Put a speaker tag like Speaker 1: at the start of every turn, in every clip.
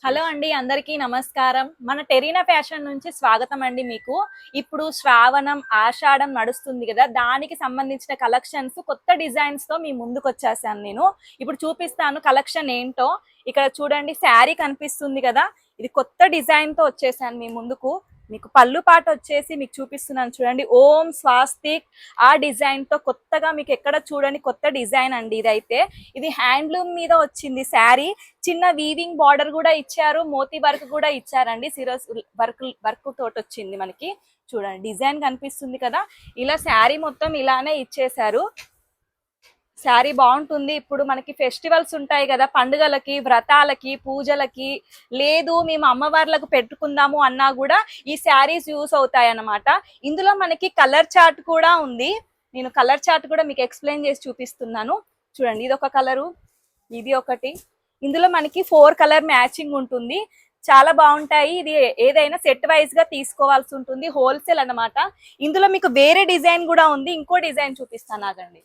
Speaker 1: Hello అండి, అందరికీ నమస్కారం. మన టెరీనా ఫ్యాషన్ నుంచి స్వాగతం అండి మీకు. ఇప్పుడు శ్రావణం, ఆషాఢం నడుస్తుంది కదా, దానికి సంబంధించిన కలెక్షన్స్ కొత్త డిజైన్స్ తో మీ ముందుకొచ్చేసాను నేను. ఇప్పుడు చూపిస్తాను కలెక్షన్ ఏంటో. ఇక్కడ చూడండి, శారీ కనిపిస్తుంది కదా, ఇది కొత్త డిజైన్ తో వచ్చేసాను మీ ముందుకు. మీకు పళ్ళు పాట వచ్చేసి మీకు చూపిస్తున్నాను చూడండి, ఓం స్వాస్తిక్ ఆ డిజైన్ తో కొత్తగా మీకు ఎక్కడ చూడండి కొత్త డిజైన్ అండి ఇదైతే. ఇది హ్యాండ్లూమ్ మీద వచ్చింది శారీ. చిన్న వీవింగ్ బార్డర్ కూడా ఇచ్చారు, మోతీ వర్క్ కూడా ఇచ్చారండి. సిరోస్ వర్క్ తోటి వచ్చింది మనకి. చూడండి డిజైన్ కనిపిస్తుంది కదా, ఇలా శారీ మొత్తం ఇలానే ఇచ్చేసారు. శారీ బాగుంటుంది. ఇప్పుడు మనకి ఫెస్టివల్స్ ఉంటాయి కదా, పండుగలకి, వ్రతాలకి, పూజలకి, లేదు మేము అమ్మవార్లకు పెట్టుకుందాము అన్నా కూడా ఈ శారీస్ యూస్ అవుతాయి అన్నమాట. ఇందులో మనకి కలర్ చార్ట్ కూడా ఉంది. నేను కలర్ చార్ట్ కూడా మీకు ఎక్స్ప్లెయిన్ చేసి చూపిస్తున్నాను. చూడండి, ఇది ఒక కలరు, ఇది ఒకటి. ఇందులో మనకి 4 కలర్ మ్యాచింగ్ ఉంటుంది. చాలా బాగుంటాయి. ఇది ఏదైనా సెట్ వైజ్ గా తీసుకోవాల్సి ఉంటుంది, హోల్సేల్ అన్నమాట. ఇందులో మీకు వేరే డిజైన్ కూడా ఉంది. ఇంకో డిజైన్ చూపిస్తాను ఆగండి.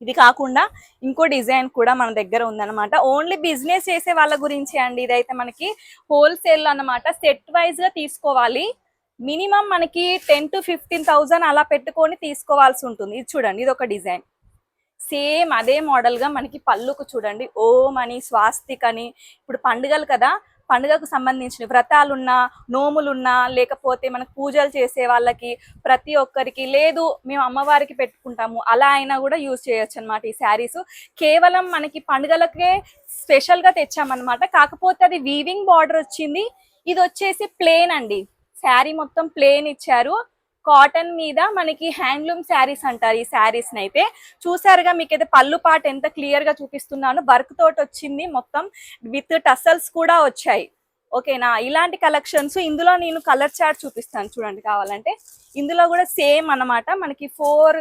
Speaker 1: ఇది కాకుండా ఇంకో డిజైన్ కూడా మన దగ్గర ఉందన్నమాట. ఓన్లీ బిజినెస్ చేసే వాళ్ళ గురించి అండి. ఇదైతే మనకి హోల్సేల్ అన్నమాట. సెట్ వైజ్ గా తీసుకోవాలి. మినిమం మనకి 10 to 15,000 అలా పెట్టుకొని తీసుకోవాల్సి ఉంటుంది. ఇది చూడండి, ఇది ఒక డిజైన్. సేమ్ అదే మోడల్ గా మనకి పళ్ళుకు చూడండి, ఓం అని, స్వాస్తిక్ అని. ఇప్పుడు పండుగలు కదా, పండుగకు సంబంధించిన వ్రతాలున్నా, నోములున్నా, లేకపోతే మనకు పూజలు చేసే వాళ్ళకి, ప్రతి ఒక్కరికి, లేదు మేము అమ్మవారికి పెట్టుకుంటాము అలా అయినా కూడా యూజ్ చేయొచ్చు అనమాట. ఈ శారీస్ కేవలం మనకి పండుగలకే స్పెషల్ గా తెచ్చామన్నమాట. కాకపోతే అది వీవింగ్ బార్డర్ వచ్చింది. ఇది వచ్చేసి ప్లేన్ అండి. శారీ మొత్తం ప్లేన్ ఇచ్చారు. కాటన్ మీద మనకి హ్యాండ్లూమ్ శారీస్ అంటారు ఈ శారీస్ అయితే. చూసారుగా, మీకైతే పళ్ళు పాట ఎంత క్లియర్ గా చూపిస్తున్నాను. వర్క్ తోటి వచ్చింది మొత్తం, విత్ టసల్స్ కూడా వచ్చాయి. ఓకేనా, ఇలాంటి కలెక్షన్స్ ఇందులో నేను కలర్ చార్ట్ చూపిస్తాను చూడండి కావాలంటే. ఇందులో కూడా సేమ్ అన్నమాట, మనకి ఫోర్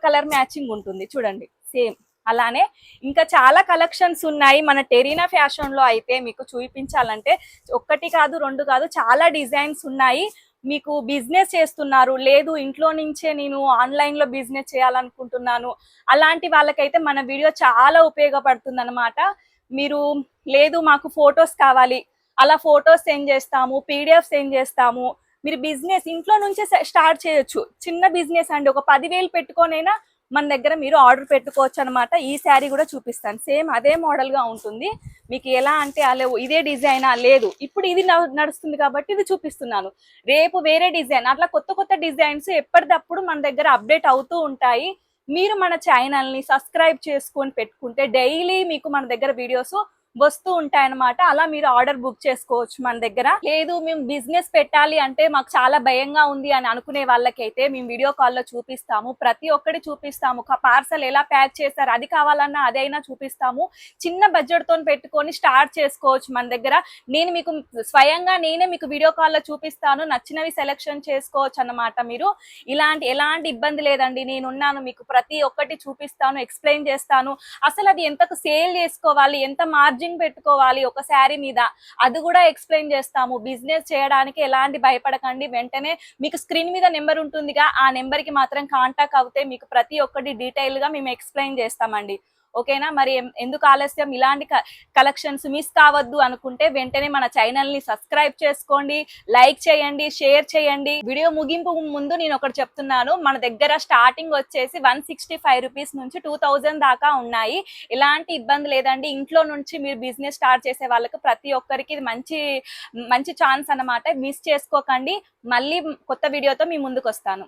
Speaker 1: కలర్ మ్యాచింగ్ ఉంటుంది చూడండి. సేమ్ అలానే ఇంకా చాలా కలెక్షన్స్ ఉన్నాయి మన టెరీనా ఫ్యాషన్ లో. అయితే మీకు చూపించాలంటే ఒక్కటి కాదు, రెండు కాదు, చాలా డిజైన్స్ ఉన్నాయి. మీకు బిజినెస్ చేస్తున్నారు, లేదు ఇంట్లో నుంచే నేను ఆన్లైన్ లో బిజినెస్ చేయాలనుకుంటున్నాను, అలాంటి వాళ్ళకైతే మన వీడియో చాలా ఉపయోగపడుతుంది అనమాట. మీరు లేదు మాకు ఫొటోస్ కావాలి, అలా ఫొటోస్ సెండ్ చేస్తాము, పీడిఎఫ్ సెండ్ చేస్తాము. మీరు బిజినెస్ ఇంట్లో నుంచే స్టార్ట్ చేయొచ్చు. చిన్న బిజినెస్ అండి, ఒక 10,000 పెట్టుకొనైనా మన దగ్గర మీరు ఆర్డర్ పెట్టుకోవచ్చు అనమాట. ఈ శారీ కూడా చూపిస్తాను, సేమ్ అదే మోడల్ గా ఉంటుంది. మీకు ఎలా అంటే అలా ఇదే డిజైనా, లేదు ఇప్పుడు ఇది నడుస్తుంది కాబట్టి ఇది చూపిస్తున్నాను, రేపు వేరే డిజైన్, అట్లా కొత్త కొత్త డిజైన్స్ ఎప్పటికప్పుడు మన దగ్గర అప్డేట్ అవుతూ ఉంటాయి. మీరు మన ఛానల్ ని సబ్స్క్రైబ్ చేసుకొని పెట్టుకుంటే డైలీ మీకు మన దగ్గర వీడియోస్ వస్తూ ఉంటాయన్నమాట. అలా మీరు ఆర్డర్ బుక్ చేసుకోవచ్చు మన దగ్గర. లేదు మేము బిజినెస్ పెట్టాలి అంటే మాకు చాలా భయంగా ఉంది అని అనుకునే వాళ్ళకైతే మేము వీడియో కాల్లో చూపిస్తాము, ప్రతి ఒక్కటి చూపిస్తాము. పార్సల్ ఎలా ప్యాక్ చేస్తారు అది కావాలన్నా అదైనా చూపిస్తాము. చిన్న బడ్జెట్ తో పెట్టుకొని స్టార్ట్ చేసుకోవచ్చు మన దగ్గర. నేను మీకు స్వయంగా నేనే మీకు వీడియో కాల్లో చూపిస్తాను, నచ్చినవి సెలెక్షన్ చేసుకోవచ్చు అన్నమాట. మీరు ఎలాంటి ఇబ్బంది లేదండి, నేనున్నాను, మీకు ప్రతి ఒక్కటి చూపిస్తాను, ఎక్స్ప్లెయిన్ చేస్తాను. అసలు అది ఎంతకు సేల్ చేసుకోవాలి, ఎంత మార్జిన్ పెట్టుకోవాలి ఒక శారీ మీద, అది కూడా ఎక్స్ప్లెయిన్ చేస్తాము. బిజినెస్ చేయడానికి ఎలాంటి భయపడకండి. వెంటనే మీకు స్క్రీన్ మీద నెంబర్ ఉంటుందిగా, ఆ నెంబర్ కి మాత్రం కాంటాక్ట్ అవుతే మీకు ప్రతి ఒక్కటి డీటెయిల్ గా మేము ఎక్స్ప్లెయిన్ చేస్తామండి. ఓకేనా, మరి ఎందుకు ఆలస్యం, ఇలాంటి కలెక్షన్స్ మిస్ కావద్దు అనుకుంటే వెంటనే మన ఛానల్ ని సబ్స్క్రైబ్ చేసుకోండి, లైక్ చేయండి, షేర్ చేయండి. వీడియో ముగింపు ముందు నేను ఒకటి చెప్తున్నాను, మన దగ్గర స్టార్టింగ్ వచ్చేసి 165 రూపీస్ నుంచి 2000 దాకా ఉన్నాయి. ఎలాంటి ఇబ్బంది లేదండి. ఇంట్లో నుంచి మీరు బిజినెస్ స్టార్ట్ చేసే వాళ్ళకి ప్రతి ఒక్కరికి ఇది మంచి ఛాన్స్ అన్నమాట. మిస్ చేసుకోకండి. మళ్ళీ కొత్త వీడియోతో మీ ముందుకు వస్తాను.